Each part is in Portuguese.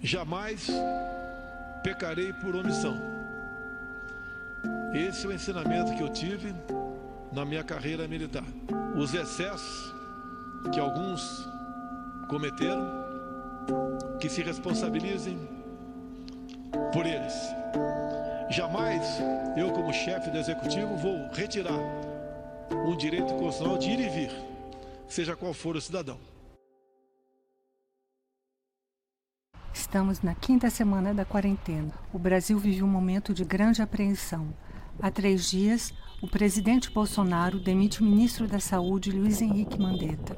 Jamais pecarei por omissão. Esse é o ensinamento que eu tive na minha carreira militar. Os excessos que alguns cometeram, que se responsabilizem por eles. Jamais eu, como chefe do executivo, vou retirar um direito constitucional de ir e vir, seja qual for o cidadão. Estamos na 5ª semana da quarentena. O Brasil vive um momento de grande apreensão. Há 3 dias, o presidente Bolsonaro demite o ministro da Saúde, Luiz Henrique Mandetta.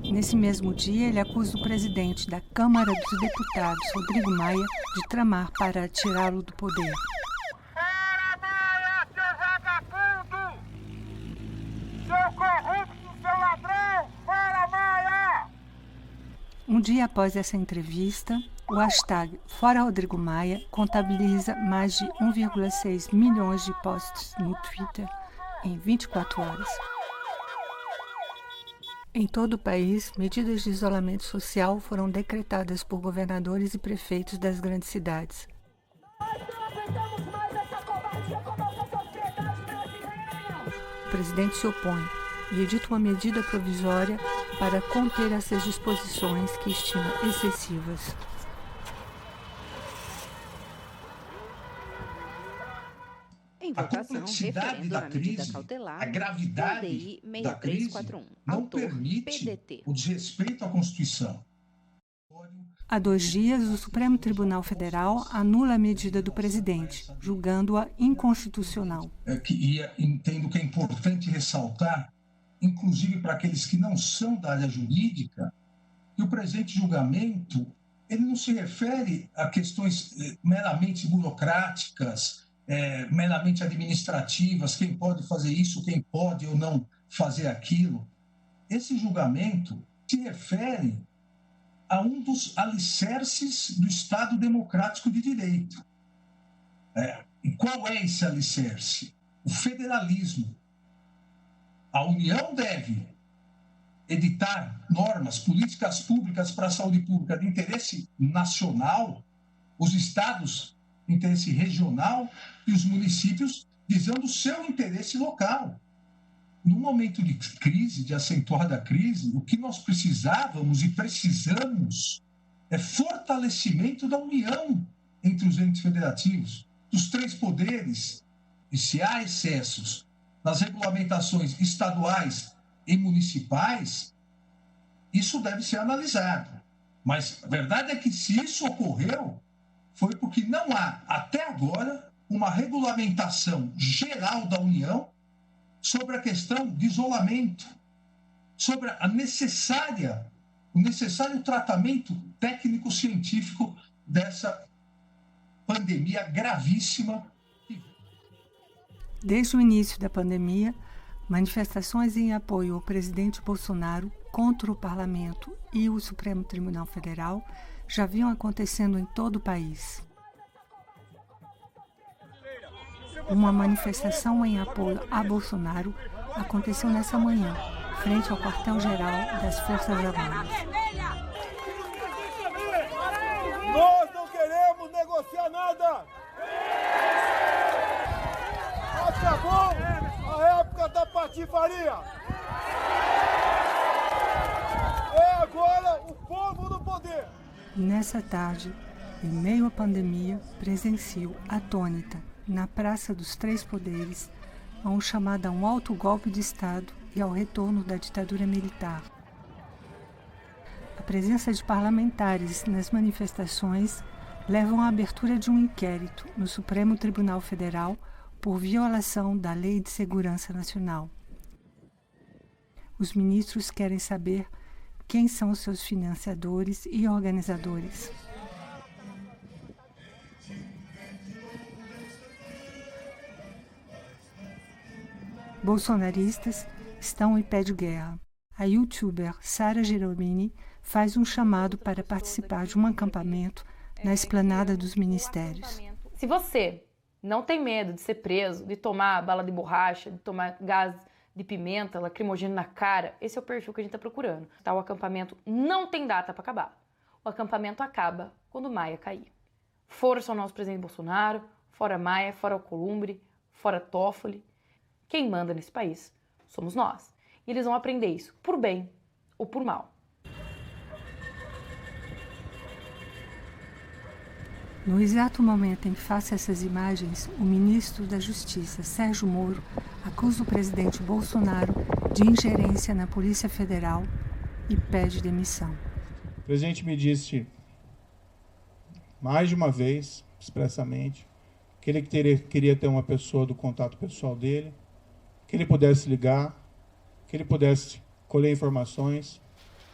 Nesse mesmo dia, ele acusa o presidente da Câmara dos Deputados, Rodrigo Maia, de tramar para tirá-lo do poder. Fora Maia, seu vagabundo! Seu corrupto, seu ladrão! Fora Maia! Um dia após essa entrevista, o hashtag Fora Rodrigo Maia contabiliza mais de 1,6 milhões de posts no Twitter em 24 horas. Em todo o país, medidas de isolamento social foram decretadas por governadores e prefeitos das grandes cidades. O presidente se opõe e edita uma medida provisória para conter essas disposições que estima excessivas. A complexidade da crise, a gravidade da crise não permite o desrespeito à Constituição. Há 2 dias, o Supremo Tribunal Federal anula a medida do presidente, julgando-a inconstitucional. Entendo que é importante ressaltar, inclusive para aqueles que não são da área jurídica, que o presente julgamento ele não se refere a questões meramente burocráticas, meramente administrativas, quem pode fazer isso, quem pode ou não fazer aquilo. Esse julgamento se refere a um dos alicerces do Estado Democrático de Direito. E qual é esse alicerce? O federalismo. A União deve editar normas, políticas públicas para a saúde pública de interesse nacional, os estados interesse regional e os municípios visando o seu interesse local. No momento de crise, de acentuada crise, o que nós precisávamos e precisamos é fortalecimento da união entre os entes federativos, dos 3 poderes, e se há excessos nas regulamentações estaduais e municipais, isso deve ser analisado. Mas a verdade é que se isso ocorreu, foi porque não há, até agora, uma regulamentação geral da União sobre a questão de isolamento, sobre o necessário tratamento técnico-científico dessa pandemia gravíssima. Desde o início da pandemia, manifestações em apoio ao presidente Bolsonaro contra o Parlamento e o Supremo Tribunal Federal já vinham acontecendo em todo o país. Uma manifestação em apoio a Bolsonaro aconteceu nessa manhã, frente ao quartel-geral das Forças Armadas. Nós não queremos negociar nada! Acabou a época da patifaria! É agora o povo no poder! Nessa tarde, em meio à pandemia, presencio atônita, na Praça dos 3 Poderes, a um chamado a um autogolpe de Estado e ao retorno da ditadura militar. A presença de parlamentares nas manifestações levam à abertura de um inquérito no Supremo Tribunal Federal por violação da Lei de Segurança Nacional. Os ministros querem saber quem são os seus financiadores e organizadores. Bolsonaristas estão em pé de guerra. A youtuber Sara Giromini faz um chamado para participar de um acampamento na esplanada dos ministérios. Se você não tem medo de ser preso, de tomar bala de borracha, de tomar gás de pimenta, lacrimogêneo na cara, esse é o perfil que a gente está procurando. O acampamento não tem data para acabar. O acampamento acaba quando Maia cair. Força ao nosso presidente Bolsonaro, fora Maia, fora Alcolumbre, fora Toffoli. Quem manda nesse país somos nós. E eles vão aprender isso, por bem ou por mal. No exato momento em que faço essas imagens, o ministro da Justiça, Sérgio Moro, acusa o presidente Bolsonaro de ingerência na Polícia Federal e pede demissão. O presidente me disse mais de uma vez, expressamente, que ele queria ter uma pessoa do contato pessoal dele, que ele pudesse ligar, que ele pudesse colher informações,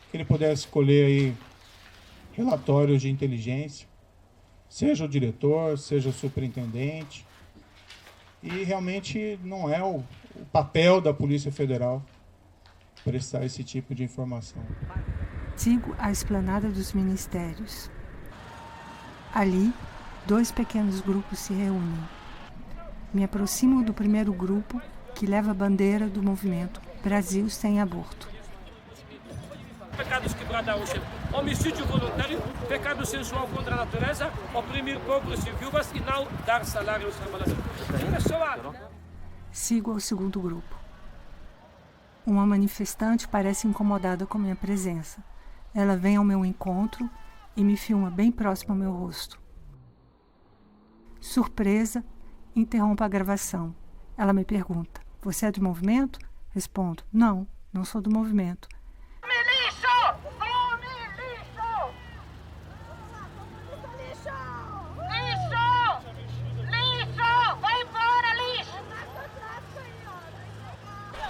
que ele pudesse colher aí relatórios de inteligência, seja o diretor, seja o superintendente. E realmente não é o papel da Polícia Federal prestar esse tipo de informação. Sigo a esplanada dos ministérios. Ali, 2 pequenos grupos se reúnem. Me aproximo do primeiro grupo, que leva a bandeira do movimento Brasil Sem Aborto. Pecados que brada hoje, homicídio voluntário, pecado sensual contra a natureza, oprimir pobres e viúvas e não dar salário aos trabalhadores. Sigo ao segundo grupo. Uma manifestante parece incomodada com minha presença. Ela vem ao meu encontro e me filma bem próximo ao meu rosto. Surpresa, interrompo a gravação. Ela me pergunta: "Você é do movimento?" Respondo: "Não, não sou do movimento."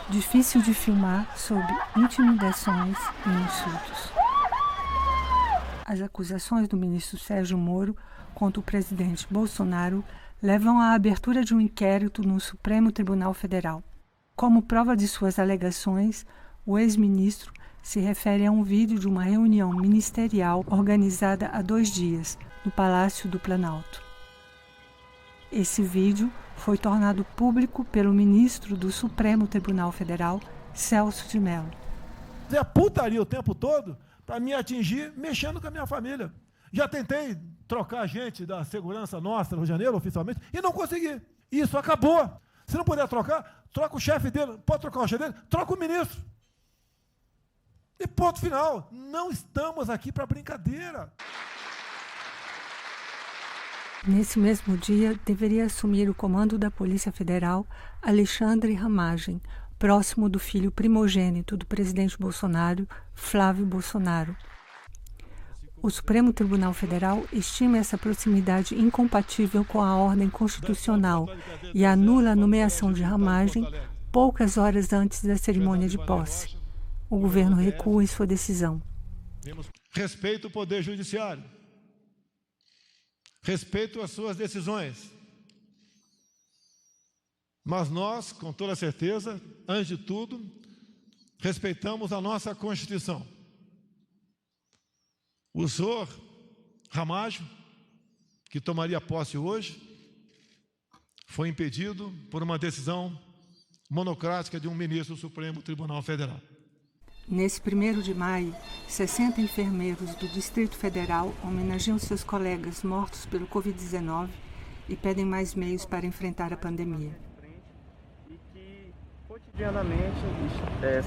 Difícil de filmar sob intimidações e insultos. As acusações do ministro Sérgio Moro contra o presidente Bolsonaro levam à abertura de um inquérito no Supremo Tribunal Federal. Como prova de suas alegações, o ex-ministro se refere a um vídeo de uma reunião ministerial organizada há 2 dias, no Palácio do Planalto. Esse vídeo foi tornado público pelo ministro do Supremo Tribunal Federal, Celso de Mello. É putaria o tempo todo para me atingir mexendo com a minha família. Já tentei trocar gente da segurança nossa no Rio de Janeiro, oficialmente, e não consegui. Isso acabou. Se não puder trocar, troca o chefe dele. Pode trocar o chefe dele? Troca o ministro. E ponto final. Não estamos aqui para brincadeira. Nesse mesmo dia, deveria assumir o comando da Polícia Federal Alexandre Ramagem, próximo do filho primogênito do presidente Bolsonaro, Flávio Bolsonaro. O Supremo Tribunal Federal estima essa proximidade incompatível com a ordem constitucional e anula a nomeação de Ramagem poucas horas antes da cerimônia de posse. O governo recua em sua decisão. Respeito o Poder Judiciário. Respeito as suas decisões. Mas nós, com toda certeza, antes de tudo, respeitamos a nossa Constituição. O senhor Ramagem, que tomaria posse hoje, foi impedido por uma decisão monocrática de um ministro do Supremo Tribunal Federal. Nesse 1º de maio, 60 enfermeiros do Distrito Federal homenageiam seus colegas mortos pelo Covid-19 e pedem mais meios para enfrentar a pandemia. E que cotidianamente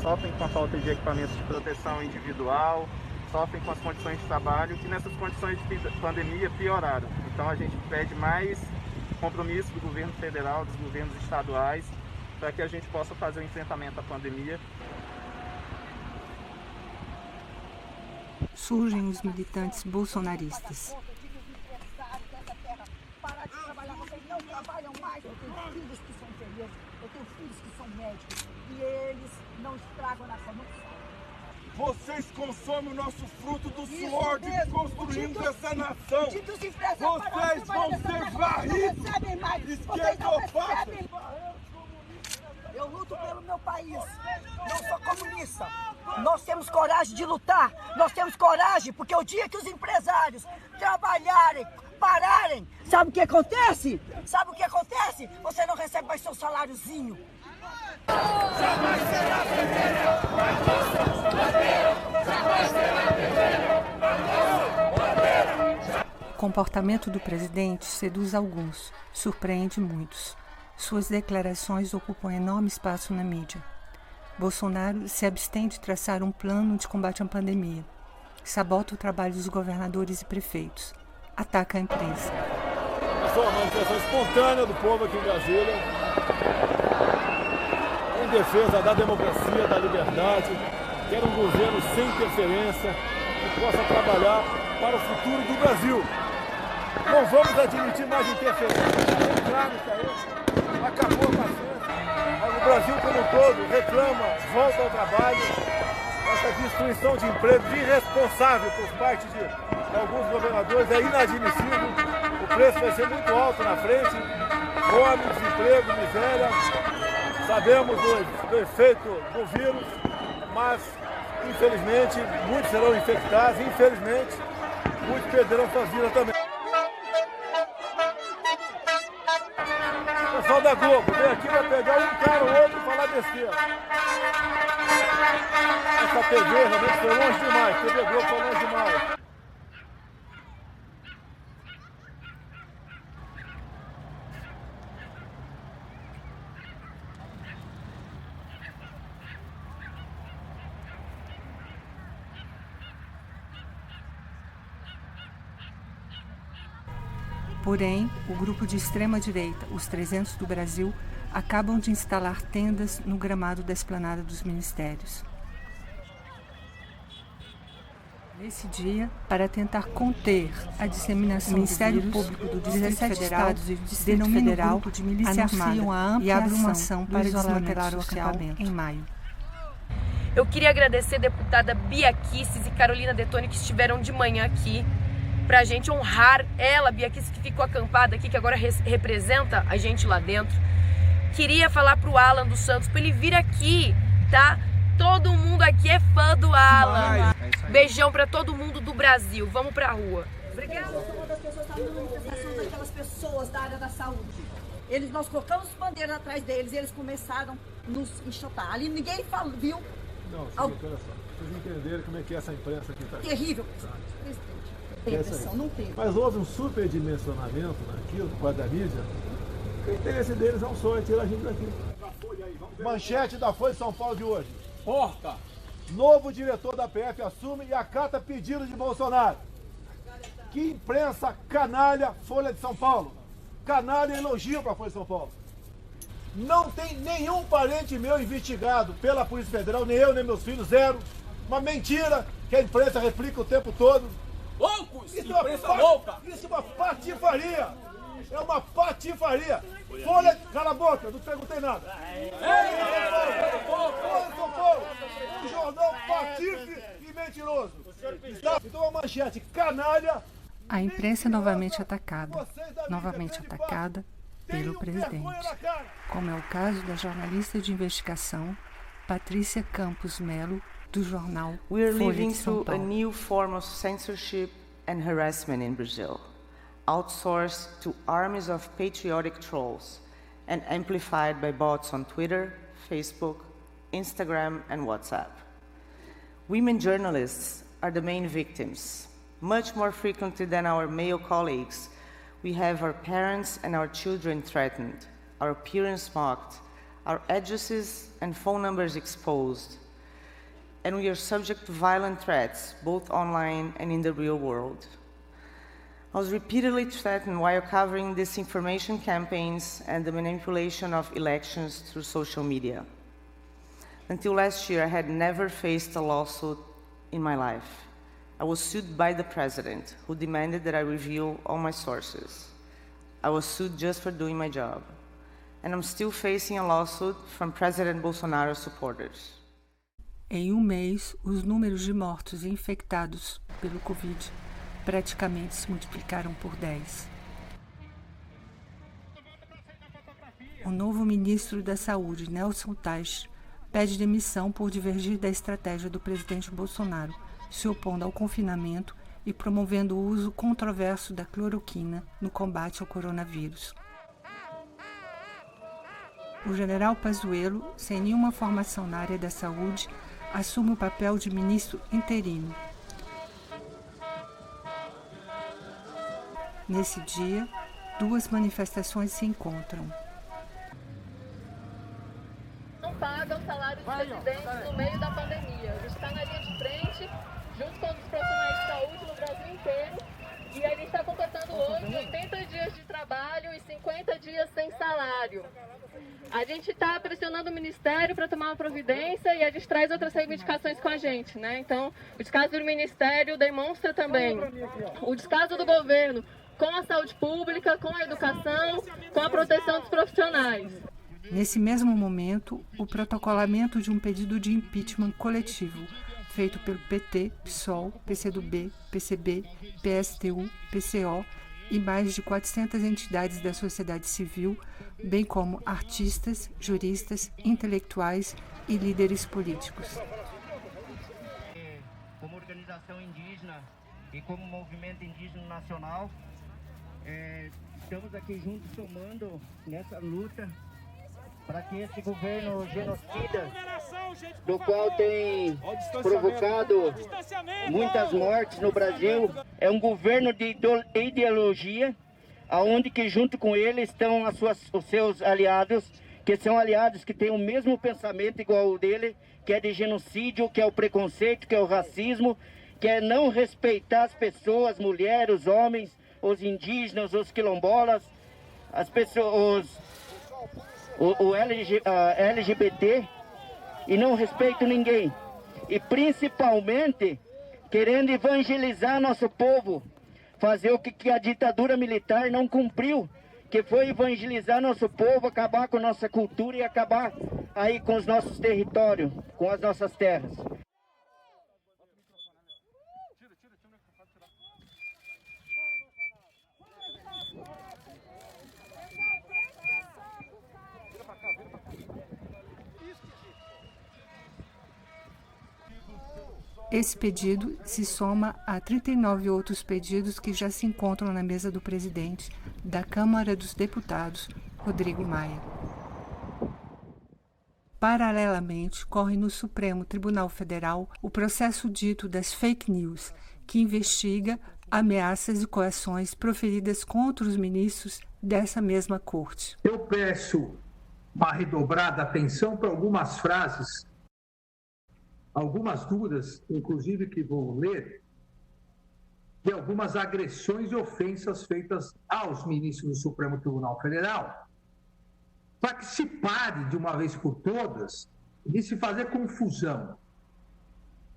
sofrem com a falta de equipamentos de proteção individual, sofrem com as condições de trabalho que nessas condições de pandemia pioraram. Então a gente pede mais compromisso do governo federal, dos governos estaduais, para que a gente possa fazer o enfrentamento à pandemia. Surgem os militantes bolsonaristas. Parar de trabalhar, vocês não trabalham mais. Eu tenho filhos que são enfermeiros, eu tenho filhos que são médicos e eles não estragam na forma. Vocês consomem o nosso fruto do suor de que construímos essa nação. Vocês vão ser varridos. Esquerdopata. Eu luto pelo meu país. Não sou comunista. Nós temos coragem de lutar. Nós temos coragem, porque o dia que os empresários trabalharem, pararem, sabe o que acontece? Sabe o que acontece? Você não recebe mais seu saláriozinho. Jamais será vermelho. Jamais será vermelho. comportamento do presidente seduz alguns, surpreende muitos. Suas declarações ocupam enorme espaço na mídia. Bolsonaro se abstém de traçar um plano de combate à pandemia. Sabota o trabalho dos governadores e prefeitos. Ataca a imprensa. É só uma manifestação espontânea do povo aqui em Brasília, em defesa da democracia, da liberdade. Quero um governo sem interferência, que possa trabalhar para o futuro do Brasil. Não vamos admitir mais interferência. Está bem claro isso aí. Acabou a paciência. Mas o Brasil como um todo reclama, volta ao trabalho. Essa destruição de empregos irresponsável por parte de alguns governadores é inadmissível. O preço vai ser muito alto na frente. Fome, desemprego, miséria. Sabemos do efeito do vírus, mas infelizmente muitos serão infectados, infelizmente muitos perderão suas vidas também. O pessoal da Globo vem aqui vai pegar um cara ou outro e falar besteira. Essa TV realmente foi longe demais, TV Globo foi longe demais. Porém, o grupo de extrema-direita, os 300 do Brasil, acabam de instalar tendas no gramado da esplanada dos ministérios. Nesse dia, para tentar conter a disseminação do Ministério Público do Distrito Federal e do Distrito Federal de milícia armada e abre uma ação para desmantelar o acampamento em maio. Eu queria agradecer a deputada Bia Kicis e Carolina Detoni que estiveram de manhã aqui pra gente honrar ela, Bia Kicis, que ficou acampada aqui, que agora representa a gente lá dentro. Queria falar pro Alan dos Santos pra ele vir aqui, tá? Todo mundo aqui é fã do Alan. Beijão pra todo mundo do Brasil. Vamos pra rua. Obrigada. Eu sou uma das pessoas que estavam na manifestação daquelas pessoas da área da saúde. Nós colocamos bandeiras atrás deles e eles começaram a nos enxotar. Ali ninguém viu. Não, olha só. Vocês entenderam como é que é essa imprensa aqui tá? Terrível. Tem pressão, não tem. Mas houve um superdimensionamento naquilo, por causa da mídia. O interesse deles é um só, é tirar a gente daqui. Manchete da Folha de São Paulo de hoje. Porta! Novo diretor da PF assume e acata pedido de Bolsonaro. Que imprensa canalha, Folha de São Paulo. Canalha elogio para a Folha de São Paulo. Não tem nenhum parente meu investigado pela Polícia Federal, nem eu, nem meus filhos, zero. Uma mentira que a imprensa replica o tempo todo. Loucos! Isso é uma patifaria! É uma patifaria! Folha, cala a boca, não perguntei nada. Folha de São Paulo, um jornal patife e mentiroso. Então a manchete, canalha. A imprensa é novamente atacada pelo presidente, como é o caso da jornalista de investigação Patrícia Campos Melo, do jornal We are Folha living de São through a Paulo. new form of censorship and harassment in Brazil, outsourced to armies of patriotic trolls and amplified by bots on Twitter, Facebook, Instagram, and WhatsApp. Women journalists are the main victims. Much more frequently than our male colleagues, we have our parents and our children threatened, our appearance mocked, our addresses and phone numbers exposed, and we are subject to violent threats, both online and in the real world. I was repeatedly threatened while covering disinformation campaigns and the manipulation of elections through social media. Until last year, I had never faced a lawsuit in my life. I was sued by the president, who demanded that I reveal all my sources. I was sued just for doing my job. And I'm still facing a lawsuit from President Bolsonaro's supporters. Em um mês, os números de mortos e infectados pelo Covid praticamente se multiplicaram por 10. O novo ministro da Saúde, Nelson Teich, pede demissão por divergir da estratégia do presidente Bolsonaro, se opondo ao confinamento e promovendo o uso controverso da cloroquina no combate ao coronavírus. O general Pazuello, sem nenhuma formação na área da saúde, assume o papel de ministro interino. Nesse dia, duas manifestações se encontram. Não paga o salário dos presidentes no meio da pandemia. A gente está na linha de frente, junto com os profissionais de saúde no Brasil inteiro, e a gente está completando hoje 80 dias de trabalho e 50 dias sem salário. A gente está pressionando o Ministério para tomar uma providência e a gente traz outras reivindicações com a gente, né? Então, o descaso do Ministério demonstra também o descaso do governo com a saúde pública, com a educação, com a proteção dos profissionais. Nesse mesmo momento, o protocolamento de um pedido de impeachment coletivo, feito pelo PT, PSOL, PCdoB, PCB, PSTU, PCO e mais de 400 entidades da sociedade civil, bem como artistas, juristas, intelectuais e líderes políticos. Como organização indígena e como movimento indígena nacional, estamos aqui juntos somando nessa luta para que esse governo genocida, do qual tem provocado muitas mortes no Brasil, é um governo de ideologia, aonde que junto com ele estão os seus aliados, que são aliados que têm o mesmo pensamento igual ao dele, que é de genocídio, que é o preconceito, que é o racismo, que é não respeitar as pessoas, mulheres, os homens, os indígenas, os quilombolas, as pessoas, o LGBT, e não respeitam ninguém. E principalmente querendo evangelizar nosso povo, fazer o que a ditadura militar não cumpriu, que foi evangelizar nosso povo, acabar com nossa cultura e acabar aí com os nossos territórios, com as nossas terras. Esse pedido se soma a 39 outros pedidos que já se encontram na mesa do presidente da Câmara dos Deputados, Rodrigo Maia. Paralelamente, corre no Supremo Tribunal Federal o processo dito das fake news, que investiga ameaças e coações proferidas contra os ministros dessa mesma corte. Eu peço uma redobrada atenção para algumas frases, algumas duras, inclusive, que vou ler, de algumas agressões e ofensas feitas aos ministros do Supremo Tribunal Federal, para que se pare de uma vez por todas de se fazer confusão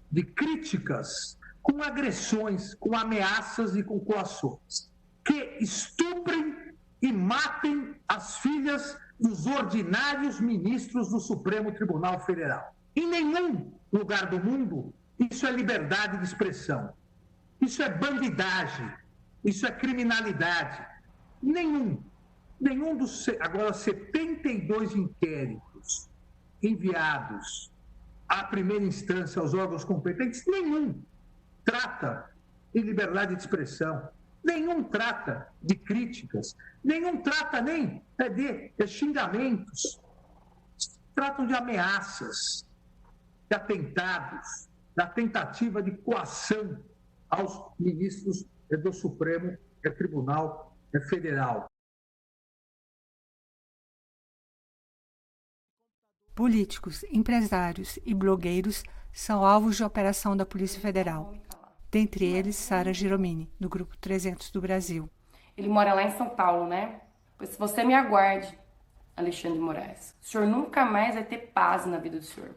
de críticas com agressões, com ameaças e com coações, que estuprem e matem as filhas dos ordinários ministros do Supremo Tribunal Federal. Em nenhum lugar do mundo isso é liberdade de expressão. Isso é bandidagem. Isso é criminalidade. Nenhum dos... Agora, 72 inquéritos enviados à primeira instância aos órgãos competentes, nenhum trata de liberdade de expressão. Nenhum trata de críticas. Nenhum trata nem de xingamentos. Tratam de ameaças, de atentados, da tentativa de coação aos ministros do Supremo Tribunal Federal. Políticos, empresários e blogueiros são alvos de operação da Polícia Federal. Dentre eles, Sara Giromini, do Grupo 300 do Brasil. Ele mora lá em São Paulo, né? Pois se você me aguarde, Alexandre Moraes, o senhor nunca mais vai ter paz na vida do senhor.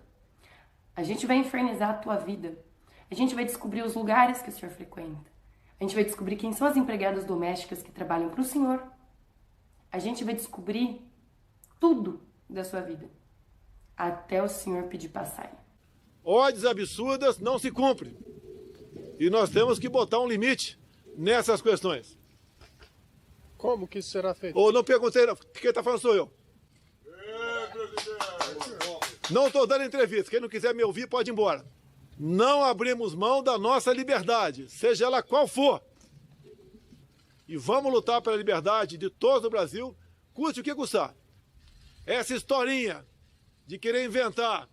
A gente vai infernizar a tua vida. A gente vai descobrir os lugares que o senhor frequenta. A gente vai descobrir quem são as empregadas domésticas que trabalham para o senhor. A gente vai descobrir tudo da sua vida. Até o senhor pedir passagem. Ordens absurdas não se cumprem. E nós temos que botar um limite nessas questões. Como que isso será feito? Ou não perguntei, quem está falando sou eu. Não estou dando entrevista, quem não quiser me ouvir pode ir embora. Não abrimos mão da nossa liberdade, seja ela qual for. E vamos lutar pela liberdade de todos no Brasil, custe o que custar. Essa historinha de querer inventar,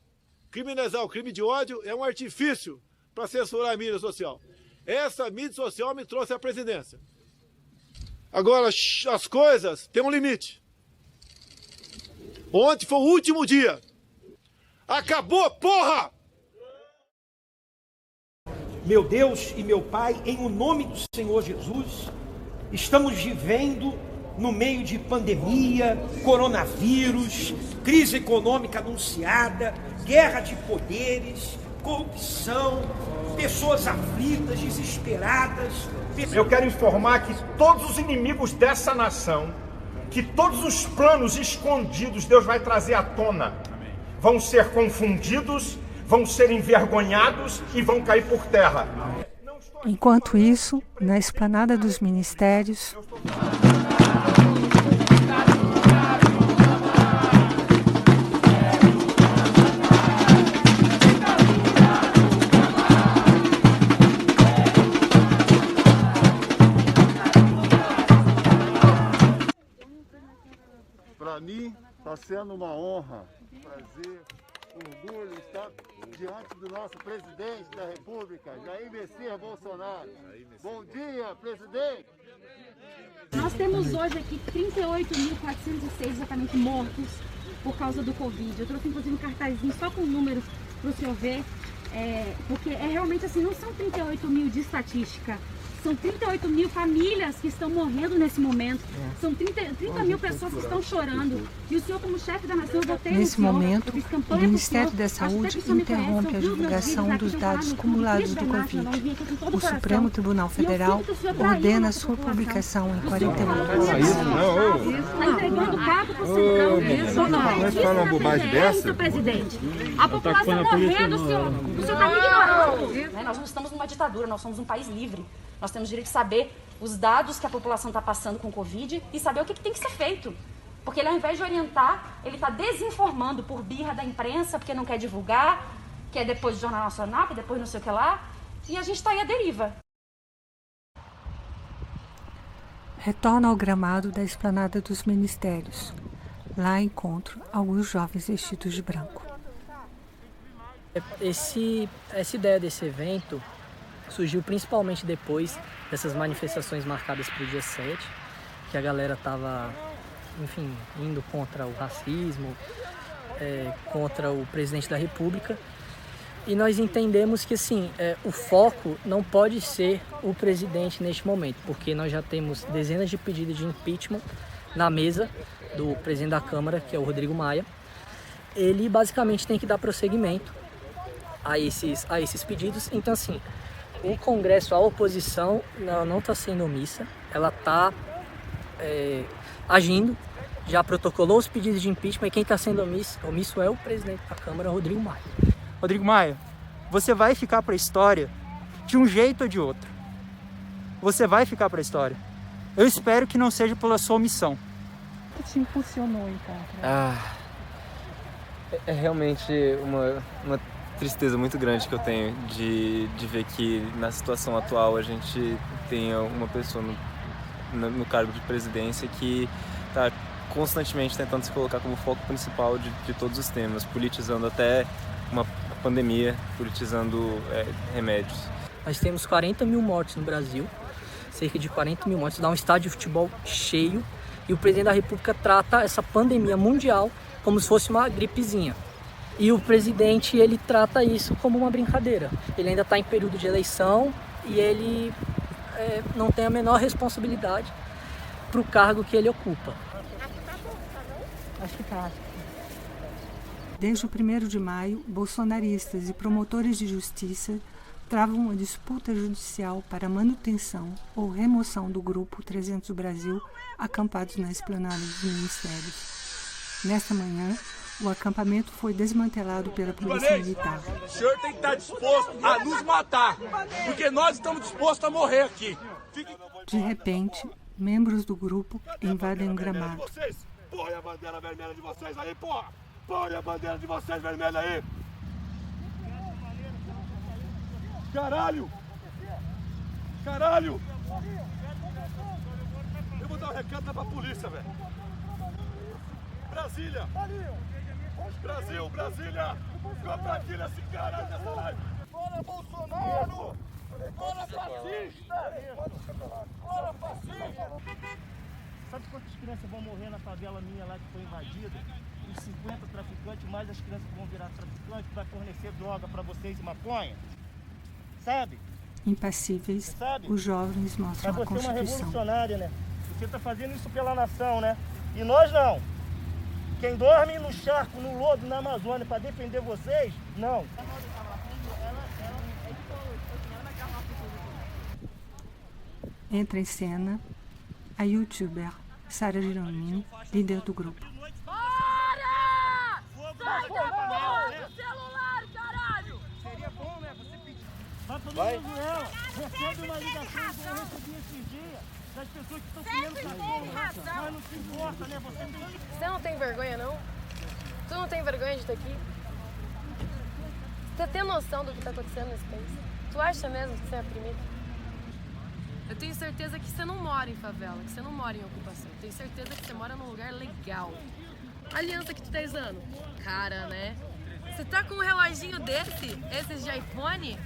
criminalizar o crime de ódio é um artifício para censurar a mídia social. Essa mídia social me trouxe à presidência. Agora, as coisas têm um limite. Ontem foi o último dia. Acabou, porra! Meu Deus e meu Pai, em o nome do Senhor Jesus, estamos vivendo no meio de pandemia, coronavírus, crise econômica anunciada, guerra de poderes, corrupção, pessoas aflitas, desesperadas. Eu quero informar que todos os inimigos dessa nação, que todos os planos escondidos Deus vai trazer à tona, vão ser confundidos, vão ser envergonhados e vão cair por terra. Enquanto isso, na esplanada dos ministérios, para mim está sendo uma honra, um prazer, um orgulho estar diante do nosso presidente da República, Jair Messias Bolsonaro. Bom dia, presidente! Nós temos hoje aqui 38.406 exatamente mortos por causa do Covid. Eu trouxe inclusive um cartazinho só com números para o senhor ver, porque realmente assim, não são 38 mil de estatística. São 38 mil famílias que estão morrendo nesse momento. São 30 mil pessoas que estão chorando. E o senhor, como chefe da nação, eu votei no senhor. Nesse momento, o Ministério da Saúde interrompe a divulgação dos dados acumulados do Covid. O Supremo Tribunal Federal ordena sua publicação em 48 horas. Está entregando o cargo para o cidadão. Mas fala uma bobagem dessa? Presidente. A população morrendo, o senhor está me ignorando. Nós não estamos numa ditadura, nós somos um país livre. Nós temos direito de saber os dados que a população está passando com o Covid e saber o que tem que ser feito. Porque ele, ao invés de orientar, ele está desinformando por birra da imprensa, porque não quer divulgar, quer depois do Jornal Nacional, quer depois não sei o que lá. E a gente está aí à deriva. Retorno ao gramado da esplanada dos ministérios. Lá encontro alguns jovens vestidos de branco. Essa ideia desse evento surgiu principalmente depois dessas manifestações marcadas para o dia 7, que a galera estava, enfim, indo contra o racismo, contra o presidente da República. E nós entendemos que, assim, o foco não pode ser o presidente neste momento, porque nós já temos dezenas de pedidos de impeachment na mesa do presidente da Câmara, que é o Rodrigo Maia. Ele basicamente tem que dar prosseguimento a esses pedidos. Então, assim, o Congresso, a oposição, não está sendo omissa, ela está agindo, já protocolou os pedidos de impeachment e quem está sendo omisso é o presidente da Câmara, Rodrigo Maia. Rodrigo Maia, você vai ficar para a história de um jeito ou de outro. Você vai ficar para a história. Eu espero que não seja pela sua omissão. O que te impulsionou, então? É realmente uma tristeza muito grande que eu tenho de ver que na situação atual a gente tenha uma pessoa no cargo de presidência que está constantemente tentando se colocar como foco principal de todos os temas, politizando até uma pandemia, politizando remédios. Nós temos 40 mil mortes no Brasil, cerca de 40 mil mortes, dá um estádio de futebol cheio, e o presidente da República trata essa pandemia mundial como se fosse uma gripezinha. E o presidente, ele trata isso como uma brincadeira. Ele ainda está em período de eleição e ele não tem a menor responsabilidade para o cargo que ele ocupa. Acho que tá. Desde o 1º de maio, bolsonaristas e promotores de justiça travam uma disputa judicial para a manutenção ou remoção do Grupo 300 do Brasil acampados na esplanada dos ministérios. Nesta manhã, o acampamento foi desmantelado pela Polícia Militar. O senhor tem que estar disposto a nos matar, porque nós estamos dispostos a morrer aqui. De repente, membros do grupo invadem o gramado. Põe a bandeira vermelha de vocês aí, porra! Põe a bandeira de vocês vermelha aí! Caralho! Caralho! Eu vou dar um recado lá pra polícia, velho! Brasília! Brasil, Brasília! Compra aqui nesse caralho dessa live! Fora Bolsonaro! Fora fascista! Fora fascista! Sabe quantas crianças vão morrer na favela minha lá que foi invadida? Os 50 traficantes, mais as crianças que vão virar traficantes, vai fornecer droga para vocês e maconha? Sabe? Impassíveis, os jovens mostram a Mas você é uma Constituição. revolucionária, né? Você está fazendo isso pela nação, né? E nós não. Quem dorme no charco, no lodo, na Amazônia para defender vocês, não. Entra em cena a youtuber Sara Girolami, líder do grupo. Para! Sai da porra do celular, caralho! Seria bom, né? Você pedir. Vai pro Vai. Venezuela, recebe uma ligação que eu recebi esses dias das pessoas que estão comendo cachorro. Mas não se importa, né? Você não tem vergonha, não? Tu não tem vergonha de estar aqui? Você tem noção do que está acontecendo nesse país? Tu acha mesmo que você é oprimido? Eu tenho certeza que você não mora em favela, que você não mora em ocupação. Eu tenho certeza que você mora num lugar legal. A aliança que tu tá usando? Cara, né? Você tá com um reloginho desse? Esses de iPhone?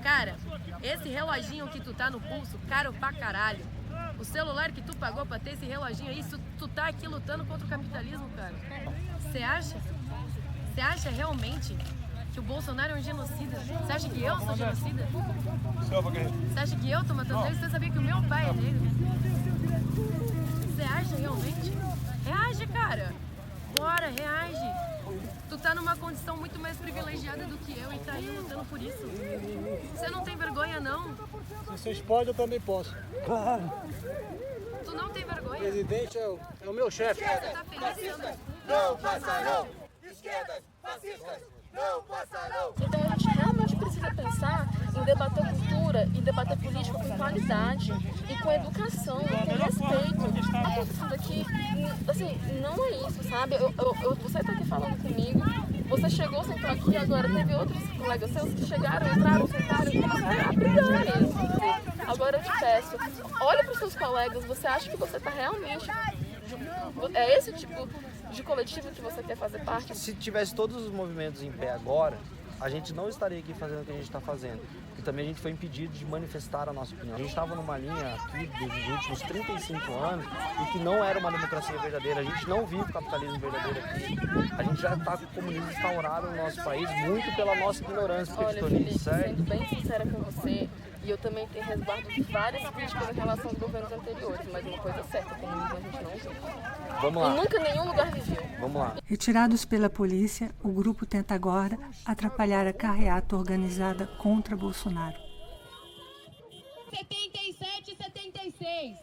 Cara, esse reloginho que tu tá no pulso, caro pra caralho. O celular que tu pagou pra ter esse reloginho aí, tu tá aqui lutando contra o capitalismo, cara. Você acha? Você acha realmente que o Bolsonaro é um genocida? Você acha que eu sou genocida? Você acha que eu tô matando negros? Você sabia que o meu pai é negro? Você acha realmente? Reage, cara! Bora, reage! Tu tá numa condição muito mais privilegiada do que eu e tá aí lutando por isso. Você não tem vergonha, não? Se vocês podem, eu também posso. Claro. Tu não tem vergonha? O presidente é o meu chefe. Você tá pensando? Não passarão! Esquerdas, fascistas, não passarão! Então a gente realmente precisa pensar em debater cultura e debater política com qualidade e com educação, com respeito. A posição daqui, assim, não é isso, sabe? Você tá aqui falando comigo, você chegou, sentou aqui, agora teve outros colegas seus que chegaram, entraram, sentaram e começaram a brigar. Agora eu te peço, olha para os seus colegas, você acha que você está realmente... É esse tipo de coletivo que você quer fazer parte? Se tivesse todos os movimentos em pé agora, a gente não estaria aqui fazendo o que a gente está fazendo. E também a gente foi impedido de manifestar a nossa opinião. A gente estava numa linha aqui dos últimos 35 anos e que não era uma democracia verdadeira. A gente não vive o capitalismo verdadeiro aqui. A gente já está com o comunismo instaurado no nosso país muito pela nossa ignorância. Olha, Felipe, sendo bem sincera com você, e eu também tenho resguardo de várias críticas em relação aos governos anteriores, mas uma coisa é certa, o comunismo a gente não viu. Vamos lá. E nunca em nenhum lugar viveu. Vamos lá. Retirados pela polícia, o grupo tenta agora atrapalhar a carreata organizada contra Bolsonaro. 77 e 76.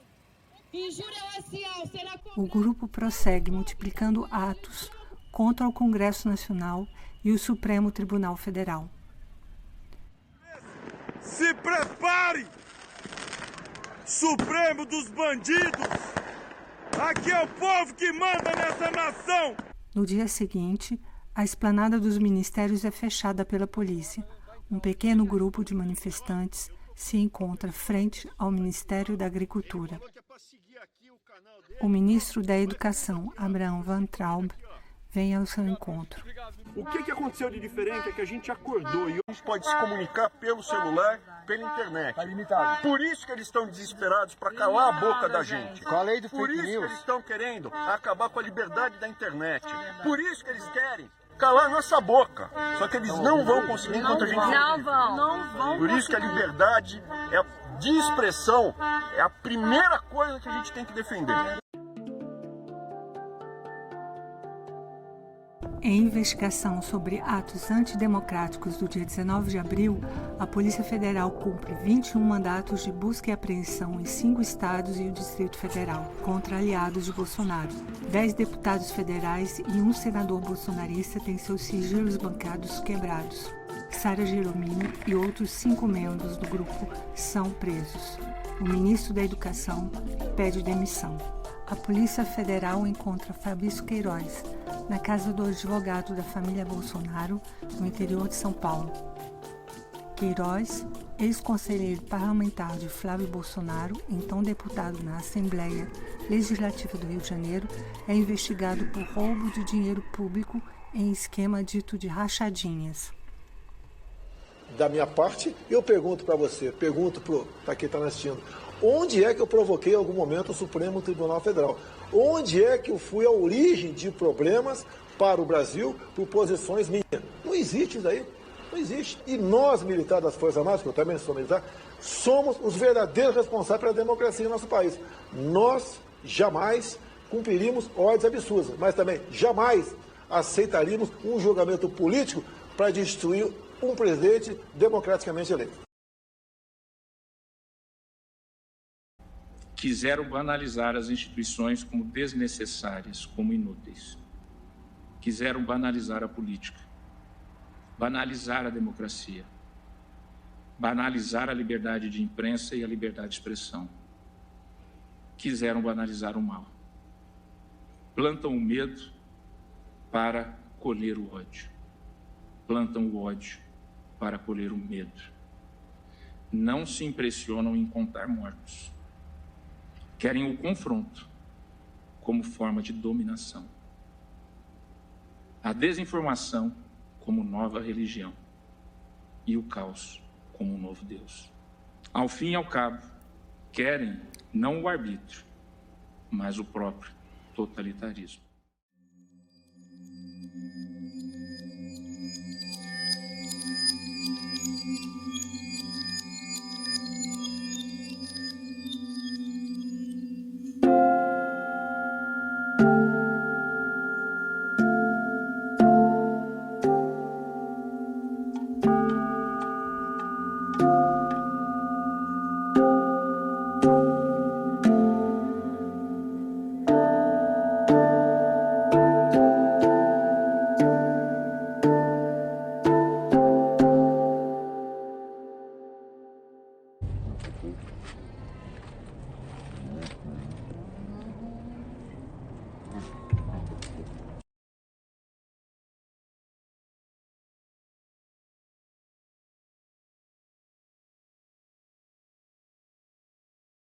Injúria racial será... O grupo prossegue multiplicando atos contra o Congresso Nacional e o Supremo Tribunal Federal. Se prepare! Supremo dos bandidos! Aqui é o povo que manda nessa nação! No dia seguinte, a esplanada dos ministérios é fechada pela polícia. Um pequeno grupo de manifestantes se encontra frente ao Ministério da Agricultura. O ministro da Educação, Abraham Van Traub, vem ao seu encontro. O que aconteceu de diferente é que a gente acordou e a gente pode se comunicar pelo celular, pela internet. Tá limitado. Por isso que eles estão desesperados para calar a boca da gente. Com a lei do Por fake isso news. que eles estão querendo acabar com a liberdade da internet. Por isso que eles querem calar nossa boca. Só que eles não vão conseguir enquanto a gente... Não vão. Por isso que a liberdade de expressão é a primeira coisa que a gente tem que defender. Em investigação sobre atos antidemocráticos do dia 19 de abril, a Polícia Federal cumpre 21 mandatos de busca e apreensão em 5 estados e o Distrito Federal, contra aliados de Bolsonaro. 10 deputados federais e um senador bolsonarista têm seus sigilos bancários quebrados. Sara Girolami e outros 5 membros do grupo são presos. O ministro da Educação pede demissão. A Polícia Federal encontra Fabrício Queiroz na casa do advogado da família Bolsonaro, no interior de São Paulo. Queiroz, ex-conselheiro parlamentar de Flávio Bolsonaro, então deputado na Assembleia Legislativa do Rio de Janeiro, é investigado por roubo de dinheiro público em esquema dito de rachadinhas. da minha parte, eu pergunto para você, pergunto para quem está assistindo, onde é que eu provoquei em algum momento o Supremo Tribunal Federal? Onde é que eu fui a origem de problemas para o Brasil por posições minhas? Não existe isso aí. Não existe. E nós, militares das Forças Armadas, que eu também sou militar, somos os verdadeiros responsáveis pela democracia no nosso país. Nós jamais cumpriríamos ordens absurdas, mas também jamais aceitaríamos um julgamento político para destruir um presidente democraticamente eleito. Quiseram banalizar as instituições como desnecessárias, como inúteis. Quiseram banalizar a política, banalizar a democracia, banalizar a liberdade de imprensa e a liberdade de expressão. Quiseram banalizar o mal. Plantam o medo para colher o ódio. Plantam o ódio para colher o medo. Não se impressionam em contar mortos. Querem o confronto como forma de dominação. A desinformação como nova religião e o caos como um novo Deus. Ao fim e ao cabo, querem não o arbítrio, mas o próprio totalitarismo.